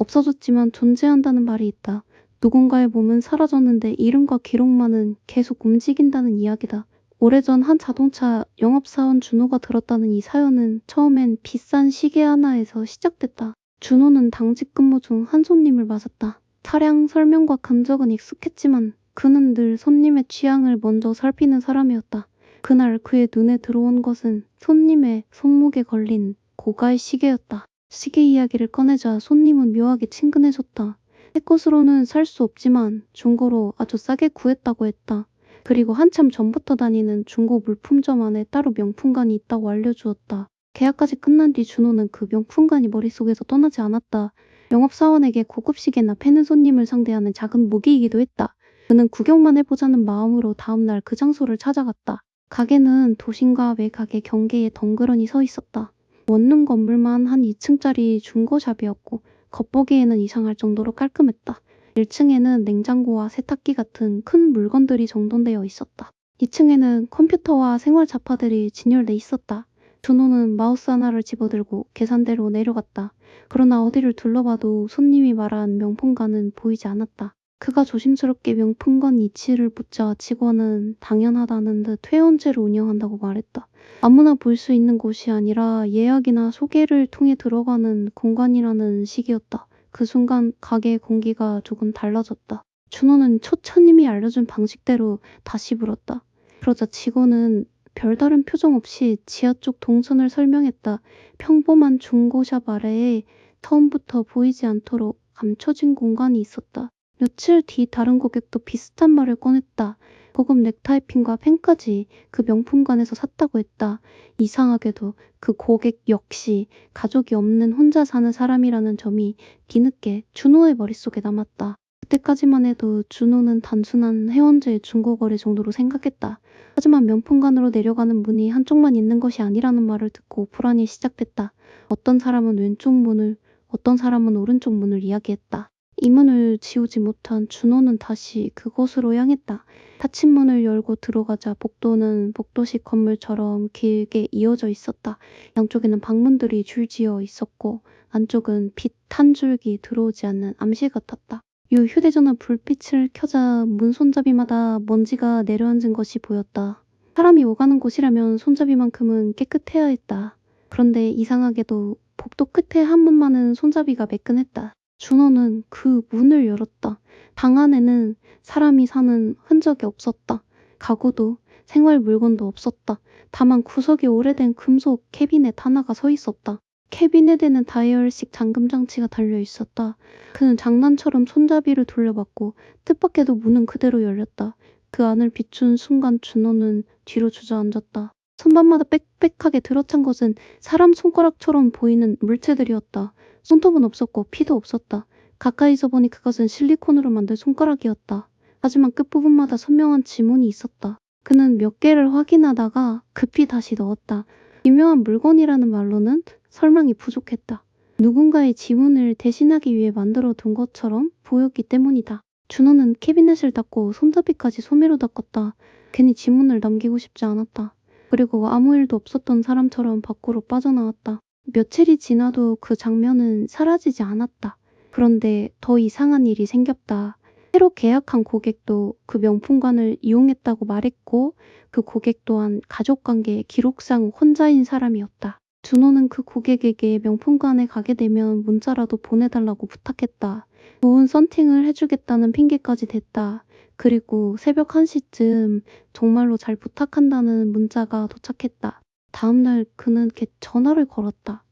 없어졌지만 존재한다는 말이 있다. 누군가의 몸은 사라졌는데 이름과 기록만은 계속 움직인다는 이야기다. 오래전 한 자동차 영업사원 준호가 들었다는 이 사연은 처음엔 비싼 시계 하나에서 시작됐다. 준호는 당직 근무 중 한 손님을 맞았다. 차량 설명과 흔적은 익숙했지만 그는 늘 손님의 취향을 먼저 살피는 사람이었다. 그날 그의 눈에 들어온 것은 손님의 손목에 걸린 고가의 시계였다. 시계 이야기를 꺼내자 손님은 묘하게 친근해졌다. 새 것으로는 살 수 없지만 중고로 아주 싸게 구했다고 했다. 그리고 한참 전부터 다니는 중고 물품점 안에 따로 명품관이 있다고 알려주었다. 계약까지 끝난 뒤 준호는 그 명품관이 머릿속에서 떠나지 않았다. 영업사원에게 고급 시계나 패는 손님을 상대하는 작은 무기이기도 했다. 그는 구경만 해보자는 마음으로 다음날 그 장소를 찾아갔다. 가게는 도심과 외곽의 경계에 덩그러니 서 있었다. 원룸 건물만 한 2층짜리 중고샵이었고 겉보기에는 이상할 정도로 깔끔했다. 1층에는 냉장고와 세탁기 같은 큰 물건들이 정돈되어 있었다. 2층에는 컴퓨터와 생활 잡화들이 진열돼 있었다. 준호는 마우스 하나를 집어들고 계산대로 내려갔다. 그러나 어디를 둘러봐도 손님이 말한 명품관은 보이지 않았다. 그가 조심스럽게 명품관 위치를 묻자 직원은 당연하다는 듯 회원제를 운영한다고 말했다. 아무나 볼 수 있는 곳이 아니라 예약이나 소개를 통해 들어가는 공간이라는 식이었다. 그 순간 가게의 공기가 조금 달라졌다. 준호는 초처님이 알려준 방식대로 다시 물었다. 그러자 직원은 별다른 표정 없이 지하 쪽 동선을 설명했다. 평범한 중고샵 아래에 처음부터 보이지 않도록 감춰진 공간이 있었다. 며칠 뒤 다른 고객도 비슷한 말을 꺼냈다. 고급 넥타이핀과 펜까지 그 명품관에서 샀다고 했다. 이상하게도 그 고객 역시 가족이 없는 혼자 사는 사람이라는 점이 뒤늦게 준호의 머릿속에 남았다. 그때까지만 해도 준호는 단순한 회원제의 중고거래 정도로 생각했다. 하지만 명품관으로 내려가는 문이 한쪽만 있는 것이 아니라는 말을 듣고 불안이 시작됐다. 어떤 사람은 왼쪽 문을, 어떤 사람은 오른쪽 문을 이야기했다. 이 문을 지우지 못한 준호는 다시 그곳으로 향했다. 닫힌 문을 열고 들어가자 복도는 복도식 건물처럼 길게 이어져 있었다. 양쪽에는 방문들이 줄지어 있었고 안쪽은 빛 한 줄기 들어오지 않는 암실 같았다. 휴대전화 불빛을 켜자 문 손잡이마다 먼지가 내려앉은 것이 보였다. 사람이 오가는 곳이라면 손잡이만큼은 깨끗해야 했다. 그런데 이상하게도 복도 끝에 한 문만은 손잡이가 매끈했다. 준호는 그 문을 열었다. 방 안에는 사람이 사는 흔적이 없었다. 가구도 생활 물건도 없었다. 다만 구석에 오래된 금속 캐비넷 하나가 서 있었다. 캐비넷에는 다이얼식 잠금 장치가 달려 있었다. 그는 장난처럼 손잡이를 돌려봤고 뜻밖에도 문은 그대로 열렸다. 그 안을 비춘 순간 준호는 뒤로 주저앉았다. 선반마다 빽빽하게 들어찬 것은 사람 손가락처럼 보이는 물체들이었다. 손톱은 없었고 피도 없었다. 가까이서 보니 그것은 실리콘으로 만든 손가락이었다. 하지만 끝부분마다 선명한 지문이 있었다. 그는 몇 개를 확인하다가 급히 다시 넣었다. 유명한 물건이라는 말로는 설명이 부족했다. 누군가의 지문을 대신하기 위해 만들어 둔 것처럼 보였기 때문이다. 준호는 캐비넷을 닫고 손잡이까지 소매로 닦았다. 괜히 지문을 남기고 싶지 않았다. 그리고 아무 일도 없었던 사람처럼 밖으로 빠져나왔다. 며칠이 지나도 그 장면은 사라지지 않았다. 그런데 더 이상한 일이 생겼다. 새로 계약한 고객도 그 명품관을 이용했다고 말했고 그 고객 또한 가족관계의 기록상 혼자인 사람이었다. 준호는 그 고객에게 명품관에 가게 되면 문자라도 보내달라고 부탁했다. 좋은 썬팅을 해주겠다는 핑계까지 댔다. 그리고 새벽 1시쯤 정말로 잘 부탁한다는 문자가 도착했다. 다음날 그는 전화를 걸었다.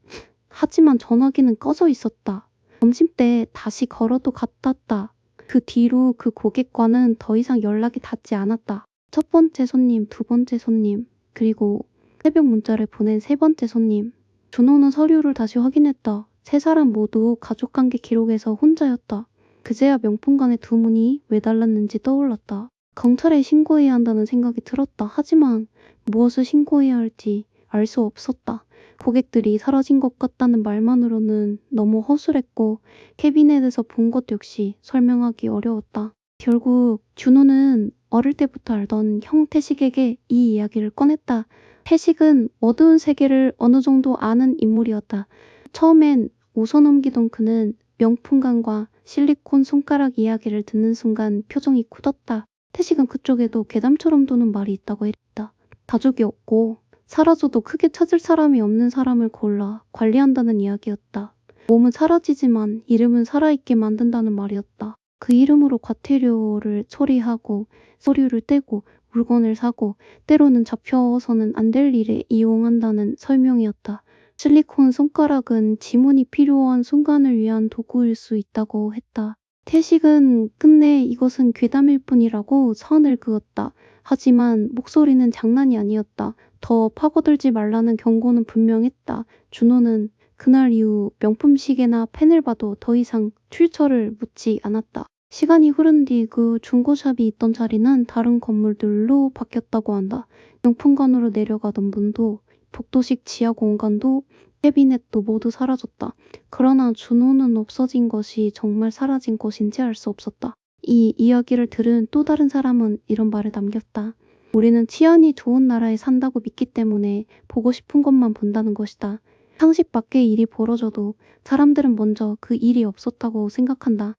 하지만 전화기는 꺼져 있었다. 점심때 다시 걸어도 같았다. 그 뒤로 그 고객과는 더 이상 연락이 닿지 않았다. 첫 번째 손님, 두 번째 손님, 그리고 새벽 문자를 보낸 세 번째 손님. 준호는 서류를 다시 확인했다. 세 사람 모두 가족관계 기록에서 혼자였다. 그제야 명품관의 두 문이 왜 달랐는지 떠올랐다. 경찰에 신고해야 한다는 생각이 들었다. 하지만 무엇을 신고해야 할지 알 수 없었다. 고객들이 사라진 것 같다는 말만으로는 너무 허술했고 캐비넷에서 본 것 역시 설명하기 어려웠다. 결국 준호는 어릴 때부터 알던 형 태식에게 이 이야기를 꺼냈다. 태식은 어두운 세계를 어느 정도 아는 인물이었다. 처음엔 웃어넘기던 그는 명품관과 실리콘 손가락 이야기를 듣는 순간 표정이 굳었다. 태식은 그쪽에도 괴담처럼 도는 말이 있다고 했다. 가족이 없고 사라져도 크게 찾을 사람이 없는 사람을 골라 관리한다는 이야기였다. 몸은 사라지지만 이름은 살아있게 만든다는 말이었다. 그 이름으로 과태료를 처리하고 서류를 떼고 물건을 사고 때로는 잡혀서는 안 될 일에 이용한다는 설명이었다. 실리콘 손가락은 지문이 필요한 순간을 위한 도구일 수 있다고 했다. 태식은 끝내 이것은 괴담일 뿐이라고 선을 그었다. 하지만 목소리는 장난이 아니었다. 더 파고들지 말라는 경고는 분명했다. 준호는 그날 이후 명품 시계나 펜을 봐도 더 이상 출처를 묻지 않았다. 시간이 흐른 뒤 그 중고샵이 있던 자리는 다른 건물들로 바뀌었다고 한다. 명품관으로 내려가던 문도 복도식 지하 공간도 캐비넷도 모두 사라졌다. 그러나 준호는 없어진 것이 정말 사라진 것인지 알 수 없었다. 이 이야기를 들은 또 다른 사람은 이런 말을 남겼다. 우리는 치안이 좋은 나라에 산다고 믿기 때문에 보고 싶은 것만 본다는 것이다. 상식 밖의 일이 벌어져도 사람들은 먼저 그 일이 없었다고 생각한다.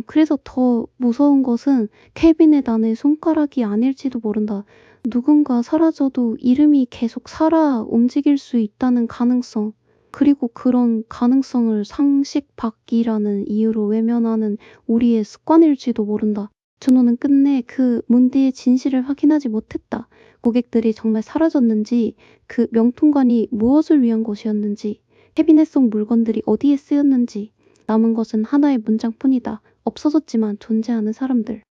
그래서 더 무서운 것은 캐비넷 안에 손가락이 아닐지도 모른다. 누군가 사라져도 이름이 계속 살아 움직일 수 있다는 가능성. 그리고 그런 가능성을 상식 밖이라는 이유로 외면하는 우리의 습관일지도 모른다. 준호는 끝내 그 문디의 진실을 확인하지 못했다. 고객들이 정말 사라졌는지, 그 명품관이 무엇을 위한 곳이었는지, 캐비넷 속 물건들이 어디에 쓰였는지, 남은 것은 하나의 문장뿐이다. 없어졌지만 존재하는 사람들.